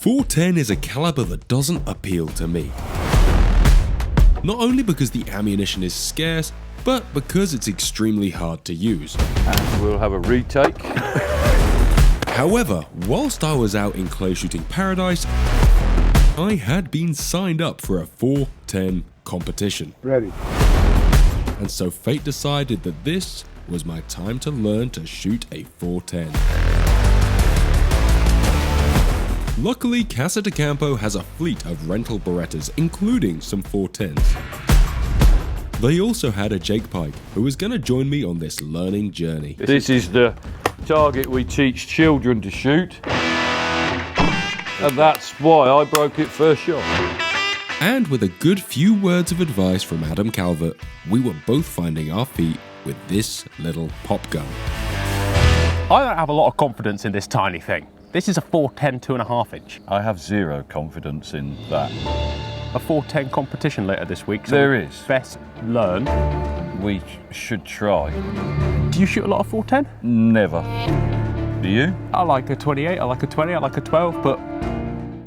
410 is a caliber that doesn't appeal to me. Not only because the ammunition is scarce, but because it's extremely hard to use. And we'll have a retake. However, whilst I was out in clay shooting paradise, I had been signed up for a 410 competition. Ready. And so fate decided that this was my time to learn to shoot a 410. Luckily, Casa de Campo has a fleet of rental Berettas, including some 410s. They also had a Jake Pike, who was going to join me on this learning journey. This is the target we teach children to shoot, and that's why I broke it first shot. And with a good few words of advice from Adam Calvert, we were both finding our feet with this little pop gun. I don't have a lot of confidence in this tiny thing. This is a 410 2.5 inch. I have zero confidence in that. A 410 competition later this week. So there is. Best learn. We should try. Do you shoot a lot of 410? Never. Do you? I like a 28, I like a 20, I like a 12, but...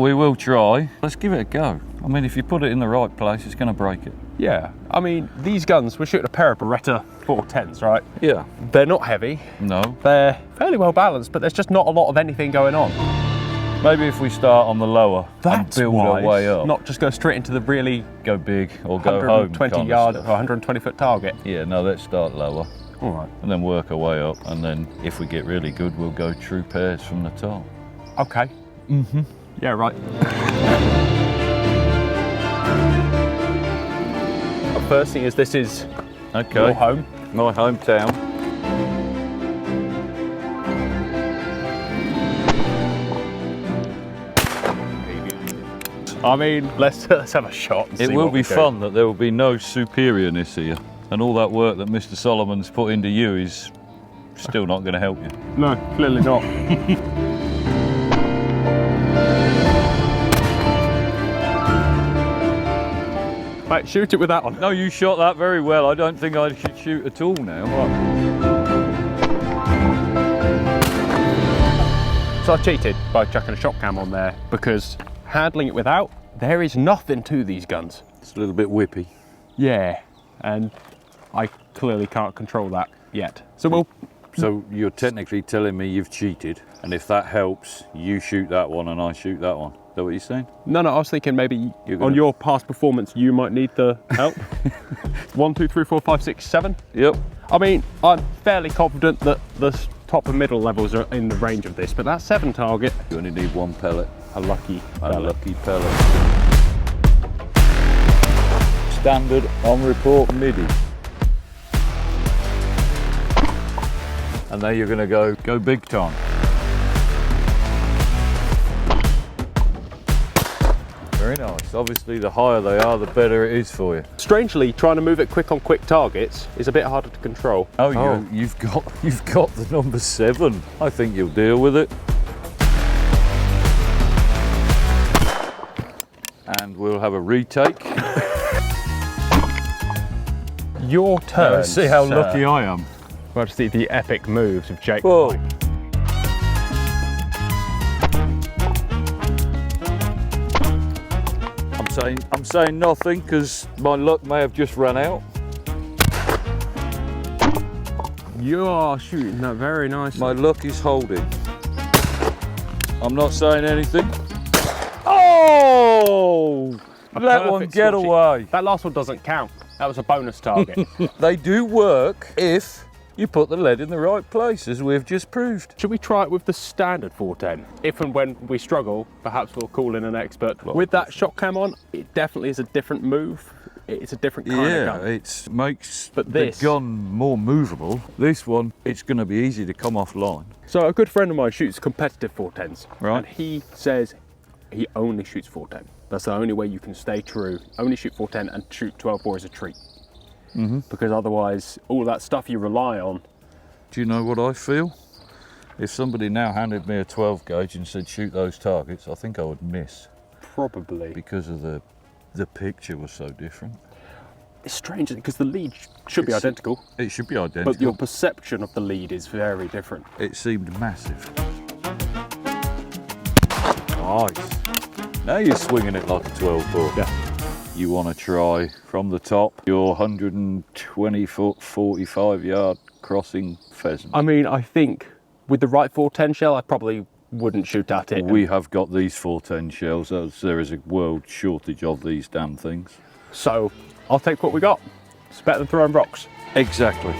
We will try. Let's give it a go. I mean, if you put it in the right place, it's going to break it. Yeah, I mean, these guns, we're shooting a pair of Beretta 410s, right? Yeah. They're not heavy. No. They're fairly well balanced, but there's just not a lot of anything going on. Maybe if we start on the lower and build our way up. Not just go straight into the really... Go big or go home 120 yard or 120 foot target. Yeah, no, let's start lower. All right. And then work our way up, and then if we get really good, we'll go true pairs from the top. Okay. Mm-hmm. Yeah, right. The first thing is this is your home. My hometown. I mean, let's have a shot and It see will what be we do. fun that there will be no superiorness here. And all that work that Mr. Solomon's put into you is still not going to help you. No, clearly not. Right, shoot it with that one. No, you shot that very well. I don't think I should shoot at all now. So I cheated by chucking a ShotKam on there because handling it without, there is nothing to these guns. It's a little bit whippy. Yeah, and I clearly can't control that yet. So you're technically telling me you've cheated, and if that helps, you shoot that one and I shoot that one. Is that what you're saying? No, I was thinking maybe on your past performance you might need the help. 1, 2, 3, 4, 5, 6, 7. Yep. I mean, I'm fairly confident that the top and middle levels are in the range of this, but that 7 target. You only need 1 pellet. A lucky pellet. Standard on report MIDI. And then you're going to go big time. Very nice. Obviously, the higher they are, the better it is for you. Strangely, trying to move it quick on quick targets is a bit harder to control. Oh. You've got the number 7. I think you'll deal with it. And we'll have a retake. Your turn. Let's see how lucky I am. We'll have to see the epic moves of Jake. Whoa. I'm saying nothing because my luck may have just run out. You are shooting that very nicely. My luck is holding. I'm not saying anything. Oh! Let one get away. That last one doesn't count. That was a bonus target. They do work if you put the lead in the right place, as we've just proved. Should we try it with the standard 410? If and when we struggle, perhaps we'll call in an expert. Well, with that ShotKam on, it definitely is a different move. It's a different kind of gun. Yeah, it makes the gun more movable. This one, it's going to be easy to come offline. So a good friend of mine shoots competitive 410s. Right. And he says he only shoots 410. That's the only way you can stay true. Only shoot 410 and shoot 12 bore as a treat. Because otherwise, all that stuff you rely on. Do you know what I feel? If somebody now handed me a 12 gauge and said shoot those targets, I think I would miss. Probably. Because of the picture was so different. It's strange because the lead should be identical. It should be identical. But your perception of the lead is very different. It seemed massive. Nice. Now you're swinging it like a 12 bore. Yeah. You want to try from the top your 120 foot, 45 yard crossing pheasant. I mean, I think with the right 410 shell, I probably wouldn't shoot at it. We have got these 410 shells, as there is a world shortage of these damn things. So I'll take what we got. It's better than throwing rocks. Exactly.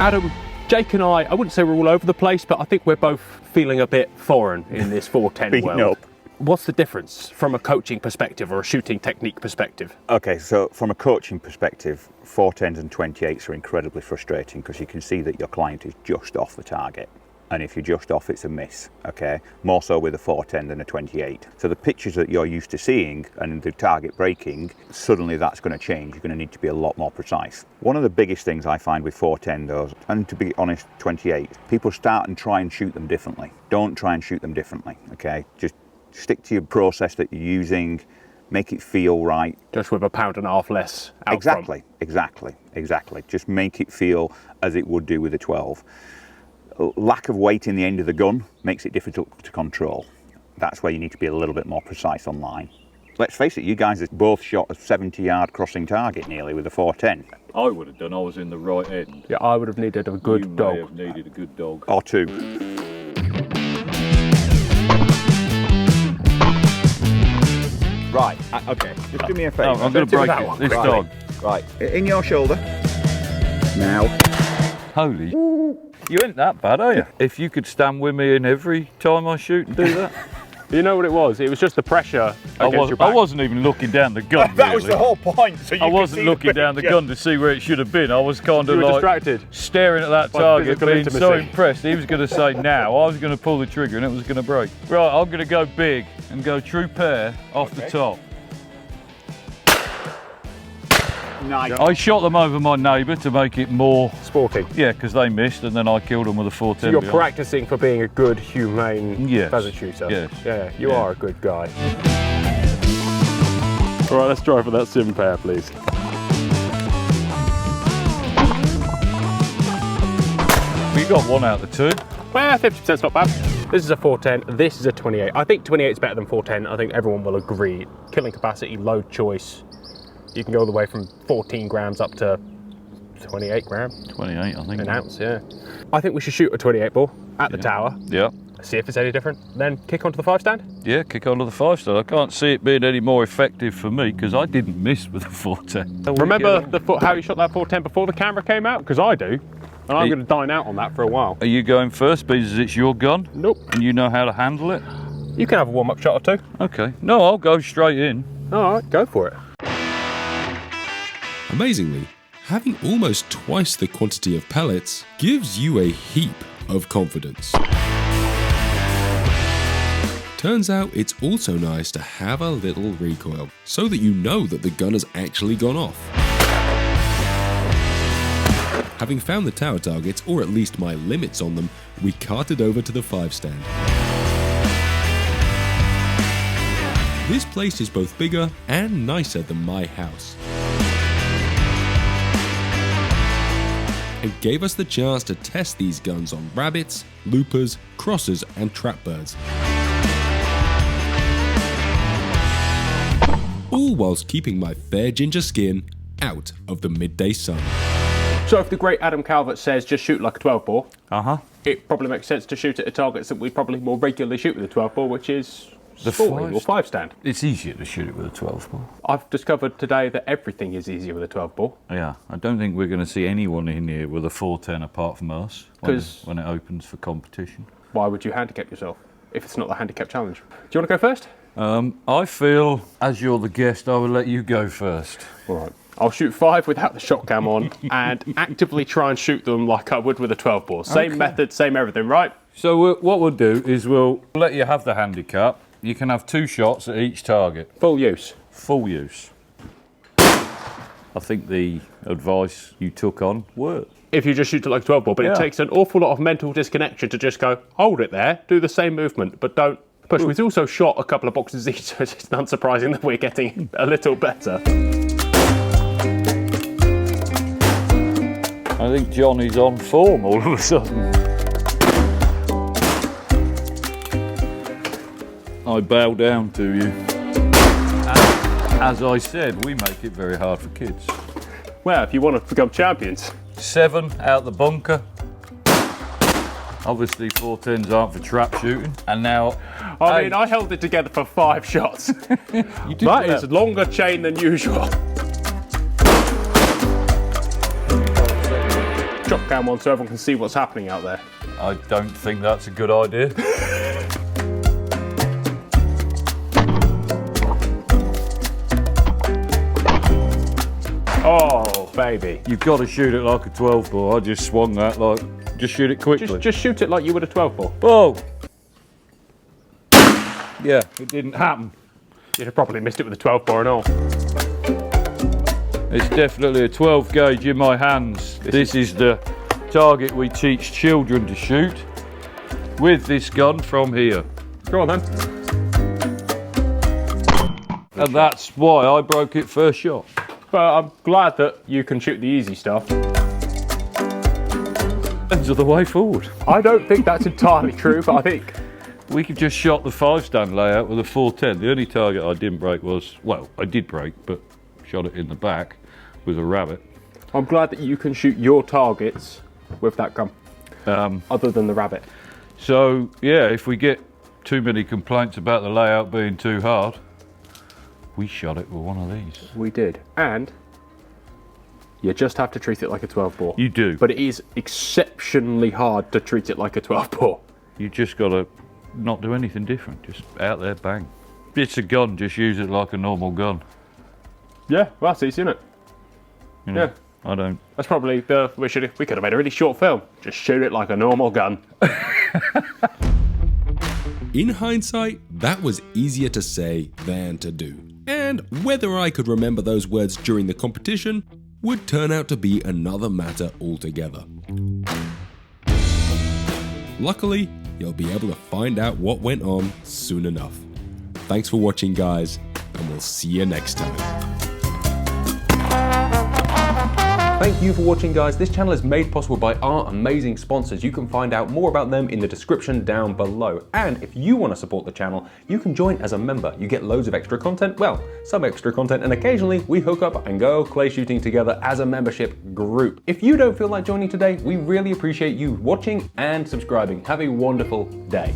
Adam, Jake and I wouldn't say we're all over the place, but I think we're both feeling a bit foreign in this 410 world. What's the difference from a coaching perspective or a shooting technique perspective? Okay, so from a coaching perspective, 410s and 28s are incredibly frustrating because you can see that your client is just off the target. And if you're just off, it's a miss, okay? More so with a 410 than a 28. So the pictures that you're used to seeing and the target breaking, suddenly that's going to change. You're going to need to be a lot more precise. One of the biggest things I find with 410 though, and to be honest, 28, people start and try and shoot them differently. Don't try and shoot them differently, okay? Just stick to your process that you're using, make it feel right. Just with a £1.5 pound less out Exactly, front. exactly. Just make it feel as it would do with a 12. Lack of weight in the end of the gun makes it difficult to control. That's where you need to be a little bit more precise on line. Let's face it, you guys have both shot a 70-yard crossing target nearly with a 410. I would have done. I was in the right end. Yeah, I would have needed a good dog. You may have needed a good dog. Or two. Right, okay, just do me a favour. No, I'm going to break it this time. Right, in your shoulder. Now. Holy, you ain't that bad, are you? If you could stand with me in every time I shoot and do that. You know what it was? It was just the pressure against your back. I wasn't even looking down the gun, That was really. the whole point. So you I wasn't looking down the gun to see where it should have been. I was kind of like distracted. staring at that By target, physical being so intimacy. impressed. He was going to say now. I was going to pull the trigger and it was going to break. Right, I'm going to go big and go true pair off the top. Nice. I shot them over my neighbour to make it more Sporting. Yeah, because they missed, and then I killed them with a 410. So you're behind. practicing for being a good, humane Yes. pheasant shooter? Yes. Yeah, you Yeah. are a good guy. All right, let's try for that sim pair, please. We got one out of the two. Well, 50%'s not bad. This is a 410, this is a 28. I think 28 is better than 410. I think everyone will agree. Killing capacity, load choice. You can go all the way from 14 grams up to 28 grams. 28, I think. An ounce, yeah. I think we should shoot a 28 ball at the tower. Yeah. See if it's any different. Then kick onto the 5 stand. Yeah, kick on to the 5-star. I can't see it being any more effective for me because I didn't miss with a 410. Remember how you shot that 410 before the camera came out? Because I do. And I'm going to dine out on that for a while. Are you going first because it's your gun? Nope. And you know how to handle it? You can have a warm-up shot or two. Okay. No, I'll go straight in. All right, go for it. Amazingly, having almost twice the quantity of pellets gives you a heap of confidence. Turns out it's also nice to have a little recoil, so that you know that the gun has actually gone off. Having found the tower targets, or at least my limits on them, we carted over to the 5 stand. This place is both bigger and nicer than my house, and gave us the chance to test these guns on rabbits, loopers, crossers and trap birds. All whilst keeping my fair ginger skin out of the midday sun. So if the great Adam Calvert says just shoot like a 12 bore, it probably makes sense to shoot at targets that we probably more regularly shoot with a 12 bore, which is The sporting or 5 stand. It's easier to shoot it with a 12 ball. I've discovered today that everything is easier with a 12 bore. Yeah, I don't think we're going to see anyone in here with a 410 apart from us when it opens for competition. Why would you handicap yourself if it's not the handicap challenge? Do you want to go first? I feel, as you're the guest, I will let you go first. All right. I'll shoot 5 without the ShotKam on and actively try and shoot them like I would with a 12 bore. Same method, same everything, right? So what we'll do is we'll let you have the handicap. You can have 2 shots at each target. Full use. Full use. I think the advice you took on worked. If you just shoot it like a 12 bore, but it takes an awful lot of mental disconnection to just go, hold it there, do the same movement, but don't push. We've also shot a couple of boxes each, so it's unsurprising that we're getting a little better. I think Johnny's on form all of a sudden. I bow down to you. As I said, we make it very hard for kids. Well, if you want to become champions. 7 out the bunker. Obviously 410s aren't for trap shooting. And now... I mean, I held it together for 5 shots. That is longer chain than usual. ShotKam on so everyone can see what's happening out there. I don't think that's a good idea. Oh, baby. You've got to shoot it like a 12 bore. I just swung that like, just shoot it quickly. Just shoot it like you would a 12 bore. Whoa! Yeah, it didn't happen. You'd have probably missed it with a 12 bore and all. It's definitely a 12 gauge in my hands. This is the target we teach children to shoot with this gun from here. Go on then. And that's why I broke it first shot. But I'm glad that you can shoot the easy stuff. Ends of the way forward. I don't think that's entirely true, but I think... We could just shot the 5-stand layout with a 410. The only target I didn't break was, well, I did break, but shot it in the back with a rabbit. I'm glad that you can shoot your targets with that gun, other than the rabbit. So, yeah, if we get too many complaints about the layout being too hard, we shot it with one of these. We did. And you just have to treat it like a 12 bore. You do. But it is exceptionally hard to treat it like a 12 bore. You just got to not do anything different. Just out there, bang. It's a gun, just use it like a normal gun. Yeah, well, that's easy, isn't it? You know, Yeah. I don't. That's probably the... We could have made a really short film. Just shoot it like a normal gun. In hindsight, that was easier to say than to do. And whether I could remember those words during the competition would turn out to be another matter altogether. Luckily, you'll be able to find out what went on soon enough. Thanks for watching, guys, and we'll see you next time. Thank you for watching, guys. This channel is made possible by our amazing sponsors. You can find out more about them in the description down below. And if you want to support the channel, you can join as a member. You get loads of extra content, well, some extra content, and occasionally we hook up and go clay shooting together as a membership group. If you don't feel like joining today, we really appreciate you watching and subscribing. Have a wonderful day.